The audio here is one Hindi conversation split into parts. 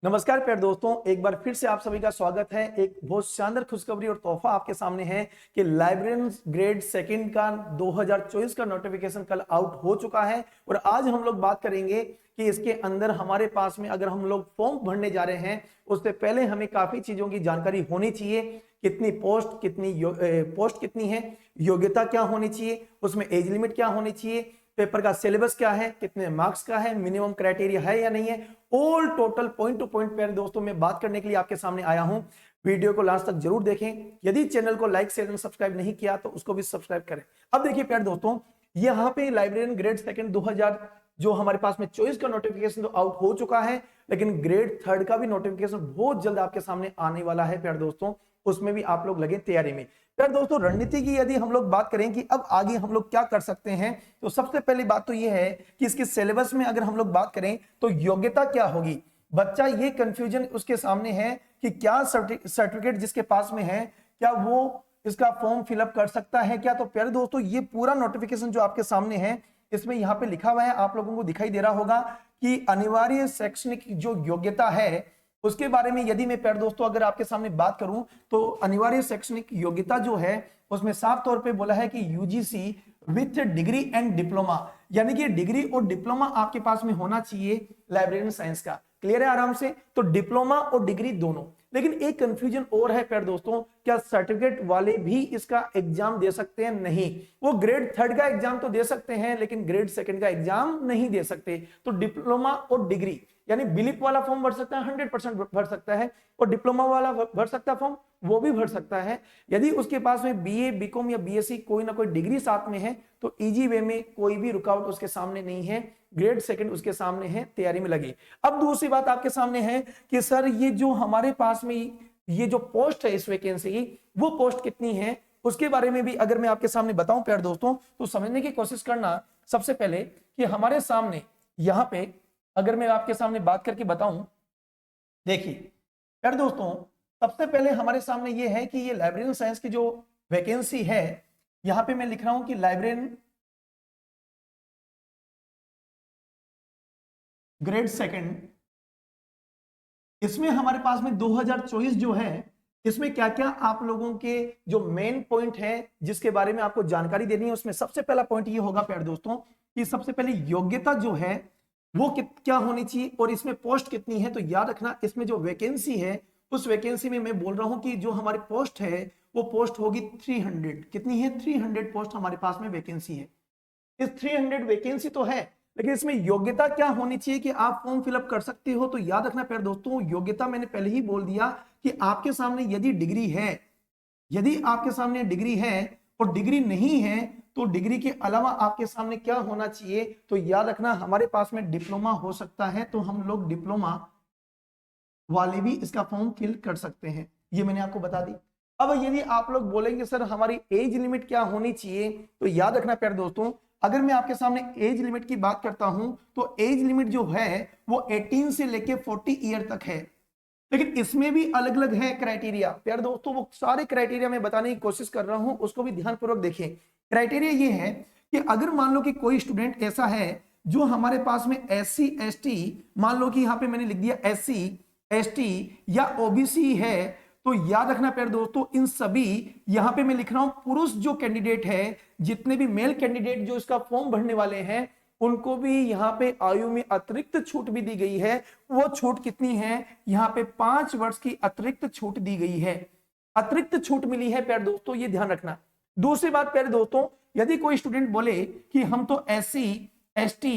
नमस्कार प्यारे दोस्तों, एक बार फिर से आप सभी का स्वागत है। एक बहुत शानदार खुशखबरी और तोहफा आपके सामने है कि लाइब्रेरियन ग्रेड सेकंड का 2024 का नोटिफिकेशन कल आउट हो चुका है और आज हम लोग बात करेंगे कि इसके अंदर हमारे पास में अगर हम लोग फॉर्म भरने जा रहे हैं उससे पहले हमें काफी चीजों की जानकारी होनी चाहिए। कितनी पोस्ट कितनी है, योग्यता क्या होनी चाहिए, उसमें एज लिमिट क्या होनी चाहिए, पेपर का सिलेबस क्या है, कितने मार्क्स का है, मिनिमम क्राइटेरिया है या नहीं है, all total point two point प्यारे दोस्तों मैं बात करने के लिए आपके सामने आया हूं। वीडियो को लास्ट तक जरूर देखें। यदि चैनल को लाइक शेयर एंड सब्सक्राइब नहीं किया तो उसको भी सब्सक्राइब करें। अब देखिए प्यारे दोस्तों, यहाँ पे लाइब्रेरियन ग्रेड सेकंड 2000 जो हमारे पास में चॉइस का नोटिफिकेशन तो आउट हो चुका है, लेकिन ग्रेड थर्ड का भी नोटिफिकेशन बहुत जल्द आपके सामने आने वाला है प्यारे दोस्तों। उसमें भी आप लोग लगे तैयारी में। प्यारे दोस्तों, रणनीति की यदि हम लोग बात करें कि अब आगे हम लोग क्या कर सकते हैं, तो सबसे पहली बात तो यह है कि इसके सिलेबस में अगर हम लोग बात करें तो योग्यता क्या होगी। बच्चा ये कंफ्यूजन उसके सामने है कि क्या सर्टिफिकेट जिसके पास में है क्या वो इसका फॉर्म फिलअप कर सकता है क्या। तो प्यारे दोस्तों, ये पूरा नोटिफिकेशन जो आपके सामने है इसमें यहाँ पे लिखा हुआ है, आप लोगों को दिखाई दे रहा होगा कि अनिवार्य शैक्षणिक जो योग्यता है उसके बारे में यदि मैं प्यारे दोस्तों अगर आपके सामने बात करूं तो अनिवार्य शैक्षणिक योग्यता जो है उसमें साफ तौर पे बोला है कि UGC with degree and diploma, यानी कि डिग्री और डिप्लोमा आपके पास में होना चाहिए लाइब्रेरियन साइंस का। क्लियर है आराम से? तो डिप्लोमा और डिग्री दोनों। लेकिन एक कंफ्यूजन और है प्यारे दोस्तों, क्या सर्टिफिकेट वाले भी इसका एग्जाम दे सकते हैं? नहीं, वो ग्रेड थर्ड का एग्जाम तो दे सकते हैं लेकिन ग्रेड सेकंड का एग्जाम नहीं दे सकते। तो डिप्लोमा और डिग्री यानी बिलिप वाला फॉर्म भर सकता है, 100% भर सकता है, और डिप्लोमा वाला भर सकता है फॉर्म, वो भी भर सकता है। यदि उसके पास में बीए बीकॉम या बीएससी कोई ना कोई डिग्री साथ में है तो इजी वे में कोई भी रुकावट उसके सामने नहीं है। ग्रेड सेकंड उसके सामने है, तैयारी में लगे। अब दूसरी बात आपके सामने है कि सर ये जो हमारे पास में ये जो पोस्ट है इस वैकेंसी की, वो पोस्ट कितनी है, उसके बारे में भी अगर मैं आपके सामने बताऊं प्यारे दोस्तों तो समझने की कोशिश करना। सबसे पहले कि हमारे सामने यहां पे अगर मैं आपके सामने बात करके बताऊं, देखिए प्यारे दोस्तों, सबसे पहले हमारे सामने ये है कि ये लाइब्रेरियन साइंस की जो वैकेंसी है, यहां पे मैं लिख रहा हूं कि लाइब्रेरियन ग्रेड सेकंड, इसमें हमारे पास में 2024 जो है इसमें क्या क्या आप लोगों के जो मेन पॉइंट है जिसके बारे में आपको जानकारी देनी है, उसमें सबसे पहला पॉइंट ये होगा प्यारे दोस्तों कि सबसे पहले योग्यता जो है वो क्या होनी चाहिए और इसमें पोस्ट कितनी है। तो याद रखना, इसमें जो वैकेंसी है उस वैकेंसी में मैं बोल रहा हूं कि जो हमारी पोस्ट है वो पोस्ट होगी 300। कितनी है? 300 पोस्ट हमारे पास में वैकेंसी है। इस 300 वैकेंसी तो है, लेकिन इसमें योग्यता क्या होनी चाहिए कि आप फॉर्म फिलअप कर सकते हो। तो याद रखना प्यारे दोस्तों, योग्यता मैंने पहले ही बोल दिया कि आपके सामने यदि डिग्री है, यदि आपके सामने डिग्री है और डिग्री नहीं है तो डिग्री के अलावा आपके सामने क्या होना चाहिए। तो याद रखना हमारे पास में डिप्लोमा हो सकता है, तो हम लोग डिप्लोमा वाले भी इसका फॉर्म फिल कर सकते हैं, ये मैंने आपको बता दी। अब यदि आप लोग बोलेंगे सर हमारी एज लिमिट क्या होनी चाहिए, तो याद रखना प्यारे दोस्तों, अगर मैं आपके सामने एज लिमिट की बात करता हूं तो एज लिमिट जो है वो 18 से लेके 40 ईयर तक है। लेकिन इसमें भी अलग अलग है क्राइटेरिया प्यारे दोस्तों, वो सारे क्राइटेरिया मैं बताने की कोशिश कर रहा हूं, उसको भी ध्यानपूर्वक देखें। क्राइटेरिया ये है कि अगर मान लो कि कोई स्टूडेंट ऐसा है जो हमारे पास में SC ST, मान लो कि यहां पे मैंने लिख दिया SC ST या OBC है, तो याद रखना प्यारे दोस्तों इन सभी, यहां पे मैं लिख रहा हूं पुरुष जो कैंडिडेट है, जितने भी मेल कैंडिडेट जो इसका फॉर्म भरने वाले हैं उनको भी यहाँ पे आयु में अतिरिक्त छूट भी दी गई है। वो छूट कितनी है? यहाँ पे 5 वर्ष की अतिरिक्त छूट दी गई है, अतिरिक्त छूट मिली है प्यारे दोस्तों, ये ध्यान रखना। दूसरी बात प्यारे दोस्तों, यदि कोई स्टूडेंट बोले कि हम तो SC ST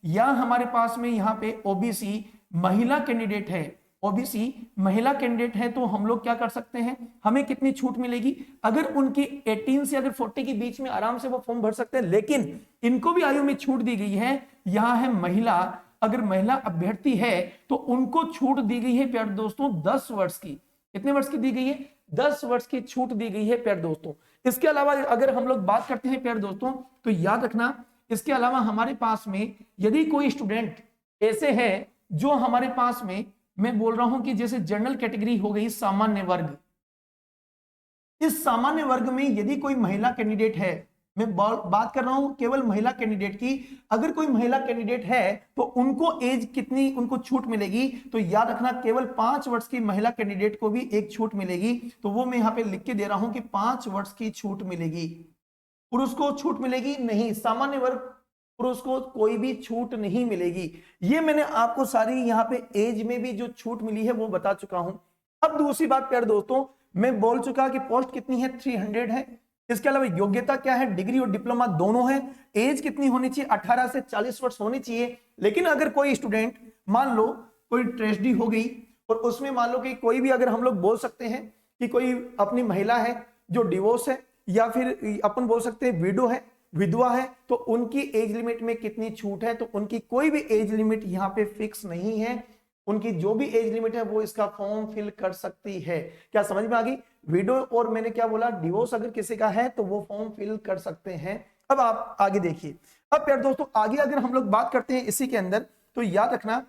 या हमारे पास में यहाँ पे OBC महिला कैंडिडेट है, OBC महिला कैंडिडेट है, तो हम लोग क्या कर सकते हैं, हमें कितनी छूट मिलेगी? अगर उनकी 18 से अगर 40 के बीच में आराम से वो फॉर्म भर सकते हैं, लेकिन इनको भी आयु में छूट दी गई है। यहां है महिला, अगर महिला अभ्यर्थी है तो उनको छूट दी गई है प्यारे दोस्तों 10 वर्ष की। कितने वर्ष की दी गई है? 10 वर्ष की छूट दी गई है प्यारे दोस्तों। इसके अलावा अगर हम लोग बात करते हैं प्यारे दोस्तों, तो याद रखना इसके अलावा हमारे पास में यदि कोई स्टूडेंट ऐसे है जो हमारे पास में, मैं बोल रहा हूं कि जैसे जनरल कैटेगरी हो गई, सामान्य वर्ग, इस सामान्य वर्ग में यदि कोई महिला कैंडिडेट है मैं बात कर रहा हूं केवल महिला कैंडिडेट की। अगर कोई महिला कैंडिडेट है तो उनको एज कितनी उनको छूट मिलेगी, तो याद रखना केवल 5 वर्ष की महिला कैंडिडेट को भी एक छूट मिलेगी। तो वो मैं यहां पे लिख के दे रहा हूं कि 5 वर्ष की छूट मिलेगी। पुरुष को छूट मिलेगी नहीं, सामान्य वर्ग पुरुष को कोई भी छूट नहीं मिलेगी। ये मैंने आपको सारी यहाँ पे एज में भी जो छूट मिली है वो बता चुका हूं। अब दूसरी बात प्यारे दोस्तों, मैं बोल चुका कि पोस्ट कितनी है, 300 है। इसके अलावा योग्यता क्या है, डिग्री और डिप्लोमा दोनों है। एज कितनी होनी चाहिए, 18 से 40 वर्ष होनी चाहिए। लेकिन अगर कोई स्टूडेंट मान लो कोई ट्रेजेडी हो गई और उसमें मान लो कि कोई भी, अगर हम लोग बोल सकते हैं कि कोई अपनी महिला है जो डिवोर्स है, या फिर अपन बोल सकते हैं विडो है, विधवा है, तो उनकी एज लिमिट में कितनी छूट है, तो उनकी कोई भी एज लिमिट यहाँ पे फिक्स नहीं है। उनकी जो भी एज लिमिट है वो इसका फॉर्म फिल कर सकती है। क्या समझ में आ गई? विडो और मैंने क्या बोला, डिवोर्स अगर किसी का है तो वो फॉर्म फिल कर सकते हैं। अब आप आगे देखिए। अब प्यारे दोस्तों आगे अगर हम लोग बात करते हैं इसी के अंदर, तो याद रखना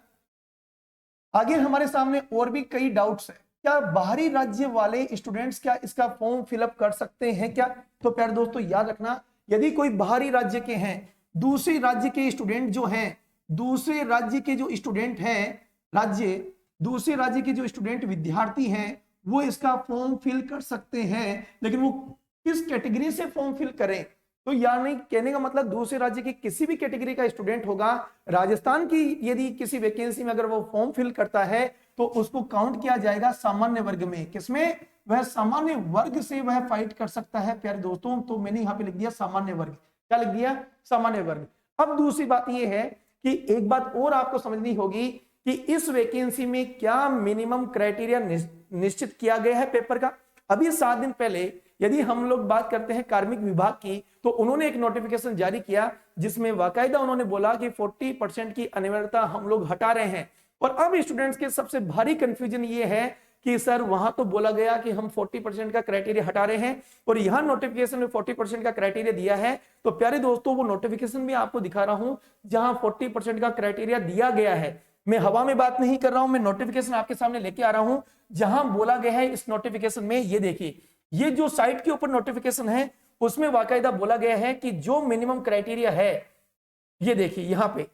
आगे हमारे सामने और भी कई डाउट्स है। क्या बाहरी राज्य वाले स्टूडेंट्स क्या इसका फॉर्म फिलअप कर सकते हैं क्या? तो प्यारे दोस्तों याद रखना, यदि कोई बाहरी राज्य के हैं, दूसरे राज्य के स्टूडेंट जो हैं, दूसरे राज्य के जो स्टूडेंट हैं, दूसरे राज्य के जो स्टूडेंट विद्यार्थी हैं, वो इसका फॉर्म फिल कर सकते हैं। लेकिन वो किस कैटेगरी से फॉर्म फिल करें, तो यानी कहने का मतलब दूसरे राज्य की किसी भी कैटेगरी का स्टूडेंट होगा, राजस्थान की यदि किसी वैकेंसी में अगर वो फॉर्म फिल करता है तो उसको काउंट किया जाएगा सामान्य वर्ग में। किसमें? वह सामान्य वर्ग से वह फाइट कर सकता है प्यारे दोस्तों। तो मैंने यहां पे लिख दिया सामान्य वर्ग। क्या लिख दिया? सामान्य वर्ग। अब दूसरी बात यह है कि एक बात और आपको समझनी होगी कि इस वैकेंसी में क्या मिनिमम क्राइटेरिया निश्चित किया गया है पेपर का। अभी 7 दिन पहले यदि हम लोग बात करते हैं कार्मिक विभाग की, तो उन्होंने एक नोटिफिकेशन जारी किया जिसमें बाकायदा उन्होंने बोला कि 40% की अनिवार्यता हम लोग हटा रहे हैं। और अब स्टूडेंट्स के सबसे भारी कंफ्यूजन ये है कि सर वहां तो बोला गया कि हम 40% का क्राइटेरिया हटा रहे हैं और यहां नोटिफिकेशन में 40% का क्राइटेरिया दिया है। तो प्यारे दोस्तों वो नोटिफिकेशन भी आपको दिखा रहा हूं जहां 40% का क्राइटेरिया दिया गया है। मैं हवा में बात नहीं कर रहा हूं, मैं नोटिफिकेशन आपके सामने लेके आ रहा हूं जहां बोला गया है इस नोटिफिकेशन में। ये देखिए, ये जो साइट के ऊपर नोटिफिकेशन है उसमें बाकायदा बोला गया है कि जो मिनिमम क्राइटेरिया है, ये देखिए यहां पे।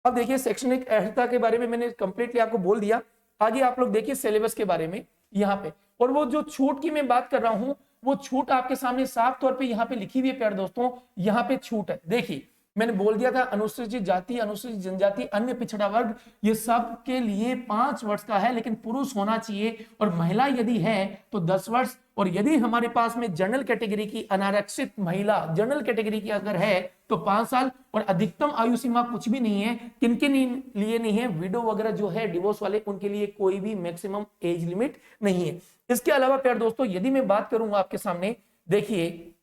अब देखिए शैक्षणिक अर्हता के बारे में मैंने कंप्लीटली आपको बोल दिया। आगे आप लोग देखिए सिलेबस के बारे में यहाँ पे। और वो जो छूट की मैं बात कर रहा हूं, वो छूट आपके सामने साफ तौर पे यहाँ पे लिखी हुई है प्यारे दोस्तों। यहाँ पे छूट है, देखिए मैंने बोल दिया था अनुसूचित जाति, अनुसूचित जनजाति, अन्य पिछड़ा वर्ग, ये सब के लिए 5 वर्ष का है, लेकिन पुरुष होना चाहिए और महिला यदि है तो 10 वर्ष। और यदि हमारे पास में जनरल कैटेगरी की अनारक्षित महिला जनरल कैटेगरी की अगर है तो 5 साल। और अधिकतम आयु सीमा कुछ भी नहीं है, किनके लिए नहीं है, विडो वगैरह जो है डिवोर्स वाले, उनके लिए कोई भी मैक्सिमम एज लिमिट नहीं है। इसके अलावा प्यारे दोस्तों यदि मैं बात करूंगा आपके सामने, देखिए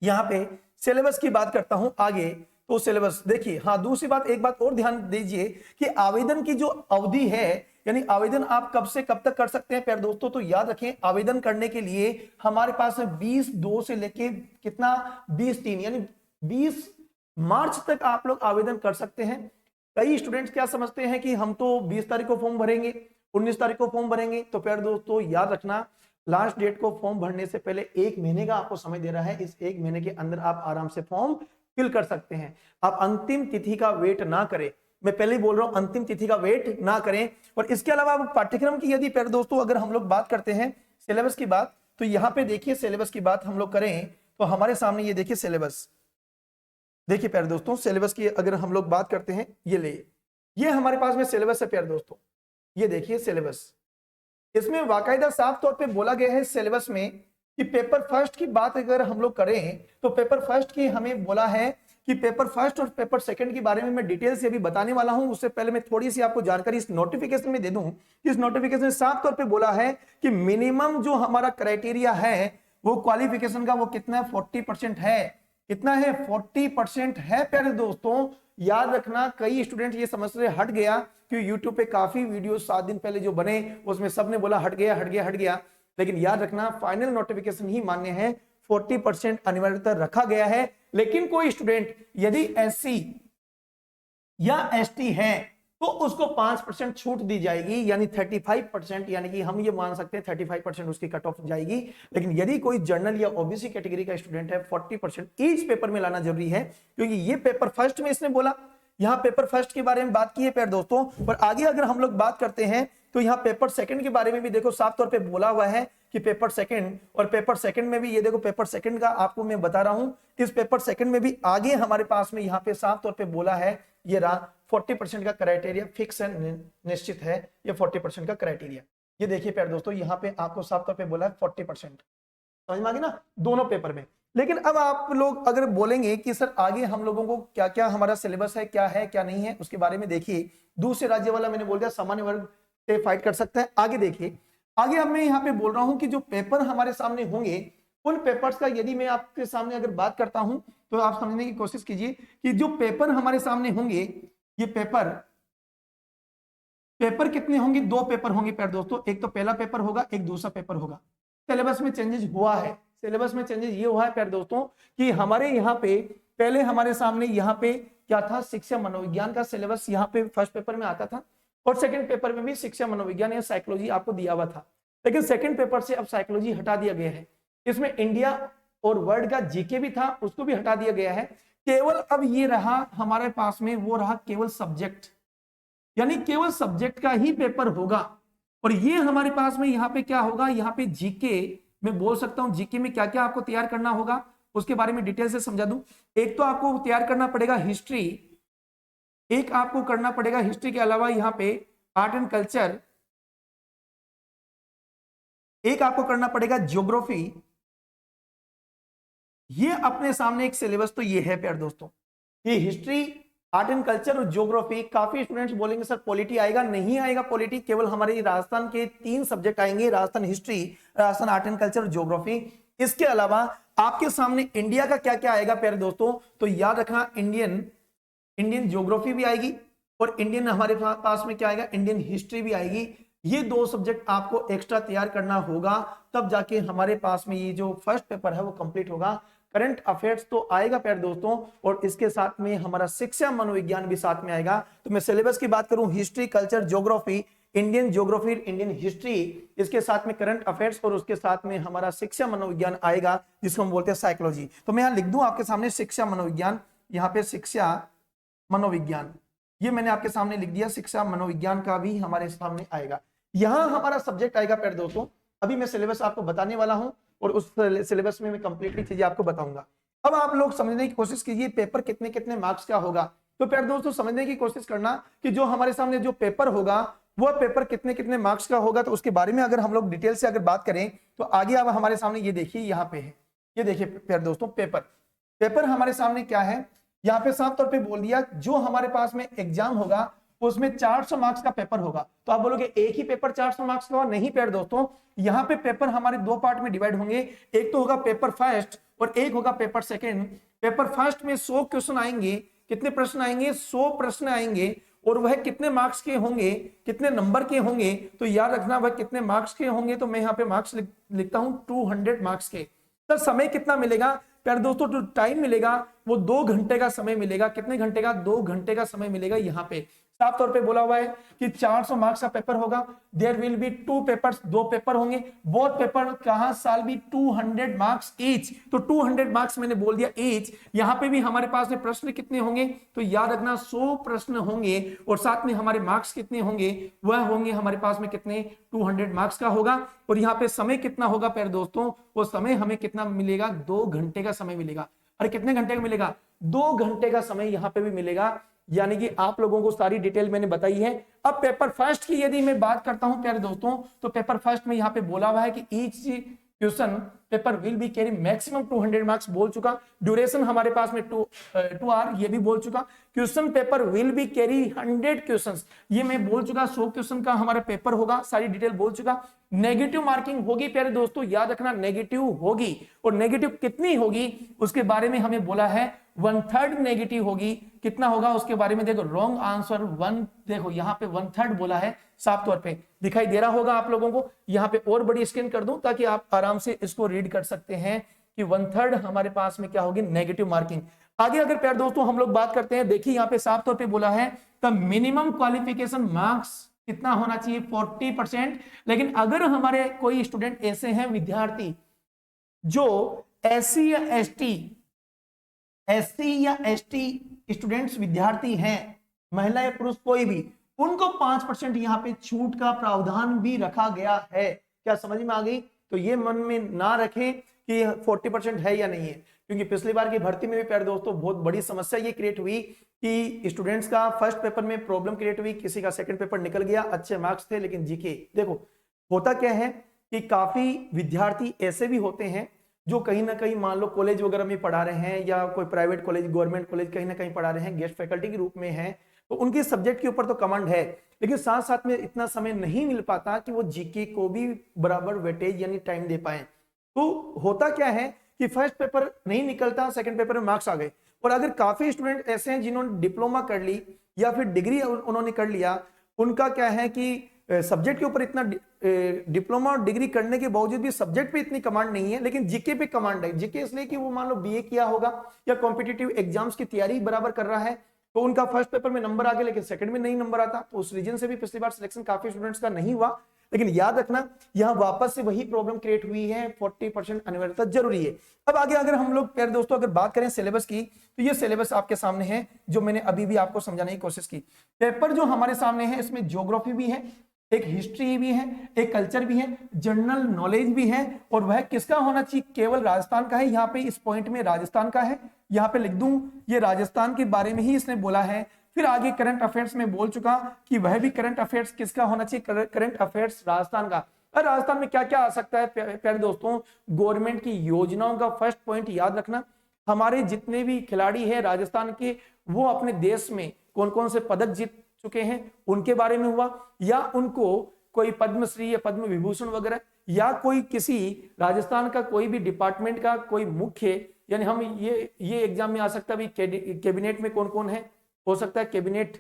यहाँ पे सिलेबस की बात करता हूं आगे। तो सिलेबस देखिए, हाँ दूसरी बात, एक बात और ध्यान दीजिए कि आवेदन की जो अवधि है, यानी आवेदन आप कब से कब तक कर सकते हैं प्यारे दोस्तों। तो याद रखें आवेदन करने के लिए हमारे पास 20/2 से लेके कितना 20/3 यानी 20 मार्च तक आप लोग आवेदन कर सकते हैं। कई स्टूडेंट्स क्या समझते हैं कि हम तो 20 तारीख को फॉर्म भरेंगे, 19 तारीख को फॉर्म भरेंगे। तो प्यारे दोस्तों याद रखना लास्ट डेट को फॉर्म भरने से पहले 1 महीने का आपको समय दे रहा है। इस 1 महीने के अंदर आप आराम से फॉर्म फिल कर सकते हैं। आप अंतिम तिथि का वेट ना करें, मैं पहले ही बोल रहा हूं अंतिम तिथि का वेट ना करें। और इसके अलावा पाठ्यक्रम की यदि प्यारे दोस्तों अगर हम लोग बात करते हैं सिलेबस की बात, तो यहां पे देखिए सिलेबस की बात हम लोग करें तो हमारे सामने ये देखिए सिलेबस। देखिए प्यारे दोस्तों सिलेबस की अगर हम लोग बात करते हैं, ये हमारे पास में सिलेबस है प्यारे दोस्तों। ये देखिए सिलेबस, इसमें बाकायदा साफ तौर पे बोला गया है सिलेबस में कि पेपर फर्स्ट की बात अगर हम लोग करें तो पेपर फर्स्ट की हमें बोला है कि पेपर फर्स्ट और पेपर सेकंड के बारे में मैं डिटेल से अभी बताने वाला हूं। उससे पहले मैं थोड़ी सी आपको जानकारी इस नोटिफिकेशन में दे दूं। इस नोटिफिकेशन में साफ तौर पे बोला है कि मिनिमम जो हमारा क्राइटेरिया है वो क्वालिफिकेशन का वो कितना है, 40% है। कितना है? 40% है प्यारे दोस्तों। याद रखना कई स्टूडेंट ये समझ से हट गया कि यूट्यूब पे काफी वीडियो 7 दिन पहले जो बने उसमें सबने बोला हट गया हट गया हट गया, लेकिन याद रखना फाइनल नोटिफिकेशन ही मान्य है। 40% अनिवार्यता रखा गया है। लेकिन कोई स्टूडेंट यदि SC या ST है तो उसको 5% छूट दी जाएगी, यानी 35%, यानी कि हम ये मान सकते हैं 35% उसकी कट ऑफ जाएगी। लेकिन यदि कोई जनरल या ओबीसी कैटेगरी का स्टूडेंट है, 40% ईच पेपर में लाना जरूरी है, क्योंकि ये पेपर फर्स्ट में इसने बोला, यहां पेपर फर्स्ट के बारे में बात की है प्यारे दोस्तों। और आगे अगर हम लोग बात करते हैं तो यहाँ पेपर सेकंड के बारे में भी देखो साफ तौर पे बोला हुआ है कि पेपर सेकंड, और पेपर सेकंड में भी ये देखो पेपर सेकंड का आपको मैं बता रहा हूं, इस पेपर सेकंड में भी आगे हमारे पास में यहाँ पे साफ तौर पे बोला है, ये रहा 40% का क्राइटेरिया फिक्स है, निश्चित है ये 40% का क्राइटेरिया। ये देखिए प्यारे दोस्तों, यहाँ पे आपको साफ तौर पे बोला है 40%, समझ में आ गया ना, दोनों पेपर में। लेकिन अब आप लोग अगर बोलेंगे कि सर आगे हम लोगों को क्या क्या हमारा सिलेबस है क्या नहीं है, उसके बारे में देखिए। दूसरे राज्य वाला मैंने बोल दिया सामान्य वर्ग से फाइट कर सकते हैं। आगे देखिए, आगे अब मैं यहाँ पे बोल रहा हूं कि जो पेपर हमारे सामने होंगे, उन पेपर्स का यदि मैं आपके सामने अगर बात करता हूं तो आप समझने की कोशिश कीजिए कि जो पेपर हमारे सामने होंगे, ये पेपर कितने होंगे, 2 पेपर होंगे प्यारे दोस्तों। एक तो पहला पेपर होगा, एक दूसरा पेपर होगा। सिलेबस में चेंजेस हुआ है, सिलेबस में चेंजेस ये हुआ है प्यारे दोस्तों कि हमारे यहाँ पे पहले हमारे सामने यहाँ पे क्या था, शिक्षा मनोविज्ञान का सिलेबस यहाँ पे फर्स्ट पेपर में आता था, और सेकंड पेपर में भी शिक्षा मनोविज्ञान या साइकोलॉजी आपको दिया हुआ था। लेकिन सेकंड पेपर से अब साइकोलॉजी हटा दिया गया है, इसमें इंडिया और वर्ल्ड का जीके भी था, उसको भी हटा दिया गया है। केवल अब ये रहा हमारे पास में, वो रहा केवल सब्जेक्ट, यानी केवल सब्जेक्ट का ही पेपर होगा। और ये हमारे पास में यहाँ पे क्या होगा, यहाँ पे जीके मैं बोल सकता हूं, जीके में क्या क्या आपको तैयार करना होगा उसके बारे में डिटेल से समझा दूं। एक तो आपको तैयार करना पड़ेगा हिस्ट्री, एक आपको करना पड़ेगा हिस्ट्री के अलावा यहाँ पे आर्ट एंड कल्चर, एक आपको करना पड़ेगा ज्योग्राफी। ये अपने सामने एक सिलेबस तो ये है प्यारे दोस्तों, ये हिस्ट्री, आर्ट एंड कल्चर और ज्योग्राफी। काफी स्टूडेंट्स बोलेंगे सर पॉलिटी आएगा, नहीं आएगा पॉलिटी, केवल हमारे राजस्थान के 3 सब्जेक्ट आएंगे, Rajasthan history, Rajasthan art and culture और ज्योग्राफी। इसके अलावा आपके सामने इंडिया का क्या क्या आएगा प्यारे दोस्तों, तो याद रखना इंडियन ज्योग्राफी भी आएगी, और इंडियन हमारे पास में क्या आएगा, इंडियन हिस्ट्री भी आएगी। ये 2 सब्जेक्ट आपको एक्स्ट्रा तैयार करना होगा, तब जाके हमारे पास में ये जो फर्स्ट पेपर है वो कंप्लीट होगा। करंट अफेयर्स तो आएगा प्यारे दोस्तों, और इसके साथ में हमारा शिक्षा मनोविज्ञान भी साथ में आएगा। तो मैं सिलेबस की बात करूं, history, culture, geography, Indian geography, Indian history, इसके साथ में करंट अफेयर्स, और उसके साथ में हमारा शिक्षा मनोविज्ञान आएगा, जिसको हम बोलते हैं साइकोलॉजी। तो मैं यहाँ लिख दूं आपके सामने शिक्षा मनोविज्ञान, यहाँ पे शिक्षा मनोविज्ञान, ये मैंने आपके सामने लिख दिया, शिक्षा मनोविज्ञान का भी हमारे सामने आएगा। यहां हमारा सब्जेक्ट आएगा प्यारे दोस्तों, अभी मैं सिलेबस आपको बताने वाला हूं, और उस सिलेबस में मैं कंप्लीटली चीजें आपको बताऊंगा। अब आप लोग समझने की कोशिश कीजिए पेपर कितने कितने मार्क्स का होगा। तो प्यारे दोस्तों समझने की कोशिश करना कि जो हमारे सामने जो पेपर होगा वो पेपर कितने कितने मार्क्स का होगा। तो उसके बारे में अगर हम लोग डिटेल से अगर बात करें तो आगे अब हमारे सामने ये देखिए, यहाँ पे है, ये देखिए प्यारे दोस्तों पेपर हमारे सामने क्या है, यहाँ पे साफ तौर पे बोल दिया जो हमारे पास में एग्जाम होगा उसमें 400 मार्क्स का पेपर होगा। तो आप बोलोगे एक ही पेपर 400 मार्क्स का होगा, नहीं प्यारे दोस्तों, यहाँ पे पेपर हमारे 2 पार्ट में डिवाइड होंगे। एक तो होगा पेपर फर्स्ट और एक होगा पेपर सेकंड। पेपर फर्स्ट में 100 क्वेश्चन आएंगे, कितने प्रश्न आएंगे, 100 प्रश्न आएंगे, और वह कितने मार्क्स के होंगे, कितने नंबर के होंगे, तो याद रखना वह कितने मार्क्स के होंगे। तो मैं यहाँ पे मार्क्स लिखता हूं 200 मार्क्स के। तो समय कितना मिलेगा प्यारे दोस्तों, जो टाइम मिलेगा वो 2 घंटे का समय मिलेगा। कितने घंटे का, 2 घंटे का समय मिलेगा। यहाँ पे साफ तौर पे बोला हुआ है कि 400 मार्क्स का पेपर होगा। There will be 2 papers, 2 paper होंगे। बोथ पेपर कहां साल भी 200 मार्क्स ईच। तो 200 मार्क्स मैंने बोल दिया ईच। यहां पे भी हमारे पास में प्रश्न कितने होंगे, तो याद रखना 100 प्रश्न होंगे, और साथ में हमारे मार्क्स कितने होंगे, वह होंगे हमारे पास में कितने, 200 मार्क्स का होगा। और यहाँ पे समय कितना होगा प्यारे दोस्तों, वो समय हमें कितना मिलेगा, 2 घंटे का समय मिलेगा। अरे कितने घंटे का मिलेगा, 2 घंटे का समय यहाँ पे भी मिलेगा। यानी कि आप लोगों को सारी डिटेल मैंने बताई है। अब पेपर फर्स्ट की यदि मैं बात करता हूं प्यारे दोस्तों, तो पेपर फर्स्ट में यहाँ पे बोला हुआ है कि each question paper will be carry maximum 200 marks बोल चुका। ड्यूरेशन हमारे पास में 2 आवर, ये भी बोल चुका। Question paper will be carry 100 questions, ये मैं बोल चुका। 100 क्वेश्चन का हमारा पेपर होगा, सारी डिटेल बोल चुका। नेगेटिव मार्किंग होगी प्यारे दोस्तों, याद रखना नेगेटिव होगी, और नेगेटिव कितनी होगी उसके बारे में हमें बोला है 1/3 नेगेटिव होगी। कितना होगा उसके बारे में देखो, रॉन्ग आंसर 1, देखो यहाँ पे 1/3 बोला है, साफ तौर पे दिखाई दे रहा होगा आप लोगों को। यहाँ पे और बड़ी स्क्रीन कर दूं ताकि आप आराम से इसको रीड कर सकते हैं। कि 1/3 हमारे पास में क्या होगी, नेगेटिव मार्किंग। आगे अगर प्यारे दोस्तों हम लोग बात करते हैं, देखिए यहाँ पे साफ तौर पे बोला है द मिनिमम क्वालिफिकेशन मार्क्स कितना होना चाहिए, 40%। लेकिन अगर हमारे कोई स्टूडेंट ऐसे हैं विद्यार्थी जो एससी या एसटी स्टूडेंट्स विद्यार्थी हैं, महिला या पुरुष कोई भी, उनको 5% यहाँ पे छूट का प्रावधान भी रखा गया है। क्या समझ में आ गई? तो ये मन में ना रखें कि 40% है या नहीं है, क्योंकि पिछली बार की भर्ती में भी प्यारे दोस्तों बहुत बड़ी समस्या ये क्रिएट हुई कि स्टूडेंट्स का फर्स्ट पेपर में प्रॉब्लम क्रिएट हुई, किसी का सेकंड पेपर निकल गया, अच्छे मार्क्स थे लेकिन जीके। देखो होता क्या है कि काफी विद्यार्थी ऐसे भी होते हैं जो कहीं ना कहीं मान लो कॉलेज वगैरह में पढ़ा रहे हैं या कोई प्राइवेट कॉलेज, गवर्नमेंट कॉलेज कहीं ना कहीं पढ़ा रहे हैं, गेस्ट फैकल्टी के रूप में हैं, तो उनके सब्जेक्ट के ऊपर तो कमांड है, लेकिन साथ साथ में इतना समय नहीं मिल पाता कि वो जीके को भी बराबर वेटेज यानी टाइम दे पाए। तो होता क्या है कि फर्स्ट पेपर नहीं निकलता, सेकंड पेपर में मार्क्स आ गए। और अगर काफी स्टूडेंट ऐसे हैं जिन्होंने डिप्लोमा कर ली या फिर डिग्री उन्होंने कर लिया, उनका क्या है कि सब्जेक्ट के ऊपर इतना डिप्लोमा और डिग्री करने के बावजूद भी सब्जेक्ट पे इतनी कमांड नहीं है, लेकिन जीके पे कमांड है। जीके इसलिए कि वो मान लो बीए किया होगा या कॉम्पिटिटिव एग्जाम्स की तैयारी बराबर कर रहा है, तो उनका फर्स्ट पेपर में नंबर आ गया लेकिन सेकंड में नहीं नंबर आता, तो उस रीजन से भी पिछली बार सिलेक्शन काफी स्टूडेंट्स का नहीं हुआ। लेकिन याद रखना यहाँ वापस से वही प्रॉब्लम क्रिएट हुई है, 40% अनिवार्यता जरूरी है। अब आगे अगर हम लोग प्यारे दोस्तों अगर बात करें सिलेबस की, तो ये सिलेबस आपके सामने है जो मैंने अभी भी आपको समझाने की कोशिश की। पेपर जो हमारे सामने है इसमें ज्योग्राफी भी है, एक हिस्ट्री भी है, एक कल्चर भी है, जनरल नॉलेज भी है, और वह किसका होना चाहिए, केवल राजस्थान का है। यहाँ पे इस पॉइंट में राजस्थान का है, यहाँ पे लिख दूं ये राजस्थान के बारे में ही इसने बोला है। फिर आगे करंट अफेयर्स में बोल चुका कि वह भी करंट अफेयर्स किसका होना चाहिए, करंट अफेयर्स राजस्थान का। और राजस्थान में क्या क्या आ सकता है प्यारे दोस्तों, गवर्नमेंट की योजनाओं का फर्स्ट पॉइंट याद रखना, हमारे जितने भी खिलाड़ी हैं राजस्थान के, वो अपने देश में कौन कौन से पदक जीत चुके हैं उनके बारे में हुआ, या उनको कोई पद्मश्री या पद्म विभूषण वगैरह, या कोई किसी राजस्थान का कोई भी डिपार्टमेंट का कोई मुख्य, यानी हम ये एग्जाम में आ सकता है कैबिनेट में कौन कौन है, हो सकता है कैबिनेट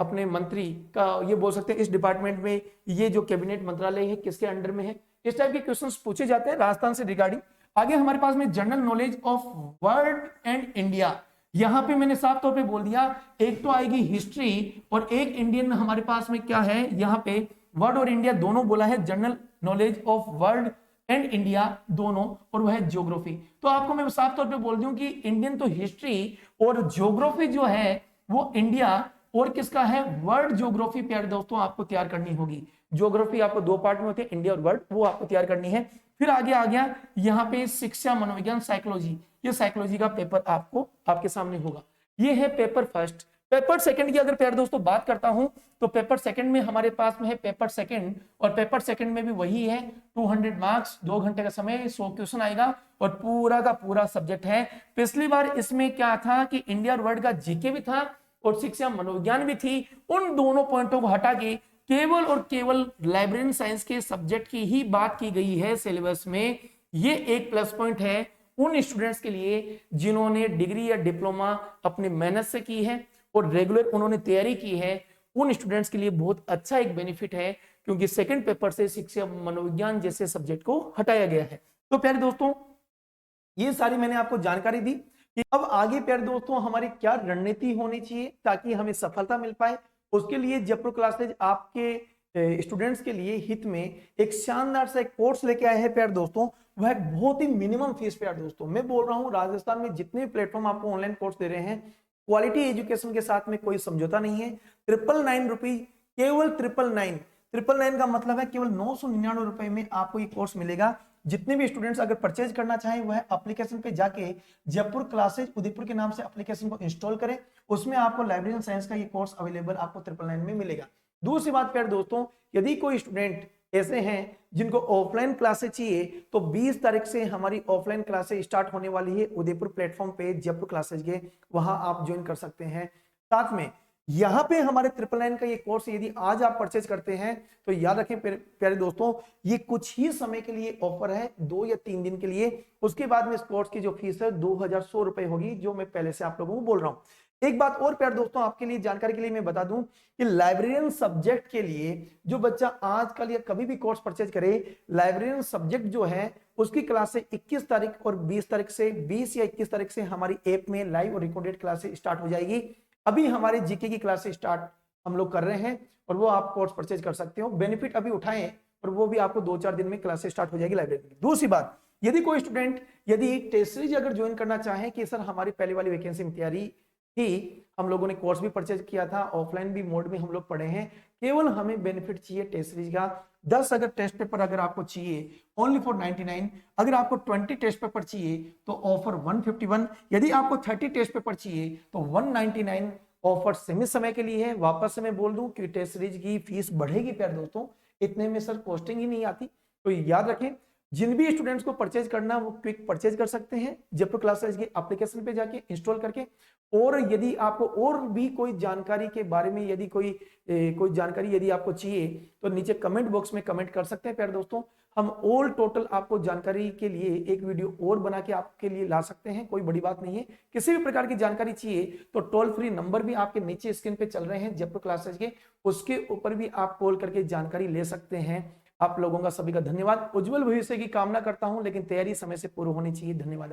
अपने मंत्री का ये बोल सकते हैं इस डिपार्टमेंट में ये जो कैबिनेट मंत्रालय है किसके अंडर में है, इस टाइप के क्वेश्चंस पूछे जाते हैं राजस्थान से रिगार्डिंग। आगे हमारे पास में general knowledge of world and India, यहां पे मैंने साफ तौर पे बोल दिया, एक तो आएगी हिस्ट्री और एक इंडियन हमारे पास में क्या है, यहाँ पे वर्ल्ड और इंडिया दोनों बोला है, general knowledge of world and India दोनों, और वह है ज्योग्राफी। तो आपको मैं साफ तौर पे बोल दूं कि इंडियन तो हिस्ट्री और ज्योग्राफी जो है वो इंडिया और किसका है, वर्ल्ड ज्योग्राफी प्यारे दोस्तों आपको तैयार करनी होगी। ज्योग्राफी आपको दो पार्ट में होती है, इंडिया और वर्ल्ड, वो आपको तैयार करनी है। फिर आगे आ गया यहाँ पे शिक्षा मनोविज्ञान साइकोलॉजी, ये साइकोलॉजी का पेपर आपको आपके सामने होगा। ये है पेपर फर्स्ट। पेपर सेकंड की अगर प्यारे दोस्तों बात करता हूं तो पेपर सेकंड में हमारे पास में है पेपर सेकंड, और पेपर सेकंड में भी वही है 200 मार्क्स, 2 घंटे का समय, 100 क्वेश्चन आएगा और पूरा का पूरा सब्जेक्ट है। पिछली बार इसमें क्या था कि इंडिया और वर्ल्ड का जीके भी था और शिक्षा मनोविज्ञान भी थी, उन दोनों पॉइंटों को हटा के केवल और केवल लाइब्रेरी साइंस के सब्जेक्ट की ही बात की गई है सिलेबस में। ये एक प्लस पॉइंट है उन स्टूडेंट्स के लिए जिन्होंने डिग्री या डिप्लोमा अपनी मेहनत से की है और रेगुलर उन्होंने तैयारी की है, उन स्टूडेंट्स के लिए बहुत अच्छा एक बेनिफिट है, क्योंकि सेकंड पेपर से शिक्षा मनोविज्ञान जैसे सब्जेक्ट को हटाया गया है। तो प्यारे दोस्तों ये सारी मैंने आपको जानकारी दी कि अब आगे प्यारे दोस्तों हमारी क्या रणनीति होनी चाहिए ताकि हमें सफलता मिल पाए। उसके लिए जयपुर क्लासेज आपके स्टूडेंट्स के लिए हित में एक शानदार सा एक कोर्स लेके आए हैं प्यारे दोस्तों, वह बहुत ही मिनिमम फीस प्यारे दोस्तों। मैं बोल रहा हूं राजस्थान में जितने प्लेटफॉर्म आपको ऑनलाइन कोर्स दे रहे हैं, क्वालिटी एजुकेशन के साथ में कोई समझौता नहीं है। 999 रुपये, केवल 999 का मतलब है केवल 999 रुपए में आपको ये कोर्स मिलेगा। जितने भी स्टूडेंट्स अगर परचेज करना चाहें वह एप्लीकेशन पे जाके जयपुर क्लासेज उदयपुर के नाम से एप्लीकेशन को इंस्टॉल करें, उसमें आपको लाइब्रेरी साइंस का ये कोर्स अवेलेबल आपको 999 में मिलेगा। दूसरी बात प्यारे दोस्तों, यदि कोई स्टूडेंट ऐसे हैं जिनको ऑफलाइन क्लासेस चाहिए तो 20 तारीख से हमारी ऑफलाइन क्लासेस स्टार्ट होने वाली है उदयपुर प्लेटफॉर्म पे जयपुर क्लासेज के, वहां आप ज्वाइन कर सकते हैं। साथ में यहाँ पे हमारे 999 का ये कोर्स यदि आज आप परचेज करते हैं तो याद रखें प्यारे दोस्तों, ये कुछ ही समय के लिए ऑफर है, 2 या 3 दिन के लिए। उसके बाद में इस कोर्स की जो फीस है 2100 रुपए होगी, जो मैं पहले से आप लोगों को बोल रहा हूँ। एक बात और प्यार दोस्तों आपके लिए जानकारी के लिए मैं बता दूं कि लाइब्रेरियन सब्जेक्ट के लिए जो बच्चा आजकल या कभी भी कोर्स परचेज करे, लाइब्रेरियन सब्जेक्ट जो है उसकी क्लासें 21 तारीख और 20 तारीख से 20 या 21 तारीख से हमारी ऐप में लाइव और रिकॉर्डेड क्लासेस स्टार्ट हो जाएगी। अभी हमारे जीके की क्लासेस स्टार्ट हम लोग कर रहे हैं और वो आप कोर्स परचेज कर सकते हो, बेनिफिट अभी उठाएं और वो भी आपको 2-4 दिन में क्लासेस स्टार्ट हो जाएगी लाइब्रेरी की। दूसरी बात, यदि कोई स्टूडेंट यदि टेस्ट सीरीज अगर ज्वाइन करना चाहे कि सर हमारी पहले वाली वैकेंसी में तैयारी ही हम लोगों ने कोर्स भी परचेज किया था, ऑफलाइन भी मोड में हम लोग पढ़े हैं, केवल हमें बेनिफिट चाहिए टेस्ट सीरीज का 10 अगर टेस्ट पेपर अगर आपको चाहिए ओनली फॉर 99, अगर आपको 20 टेस्ट पेपर चाहिए तो ऑफर 151, यदि आपको 30 टेस्ट पेपर चाहिए तो 199 ऑफर सीमित समय के लिए है। वापस से मैं बोल दूं कि टेस्ट सीरीज की फीस बढ़ेगी प्यारे दोस्तों, इतने में सर कॉस्टिंग ही नहीं आती, तो याद रखें जिन भी स्टूडेंट्स को परचेज करना वो क्विक परचेज कर सकते हैं जयपुर क्लासेस की एप्लीकेशन पे जाके इंस्टॉल करके। और यदि आपको और भी कोई जानकारी के बारे में यदि कोई जानकारी यदि आपको चाहिए तो नीचे कमेंट बॉक्स में कमेंट कर सकते हैं प्यारे दोस्तों। हम ऑल टोटल आपको जानकारी के लिए एक वीडियो और बना के आपके लिए ला सकते हैं, कोई बड़ी बात नहीं है। किसी भी प्रकार की जानकारी चाहिए तो टोल फ्री नंबर भी आपके नीचे स्क्रीन पे चल रहे हैं जयपुर क्लासेस के, उसके ऊपर भी आप कॉल करके जानकारी ले सकते हैं। आप लोगों का सभी का धन्यवाद, उज्जवल भविष्य की कामना करता हूं, लेकिन तैयारी समय से पूरी होनी चाहिए। धन्यवाद।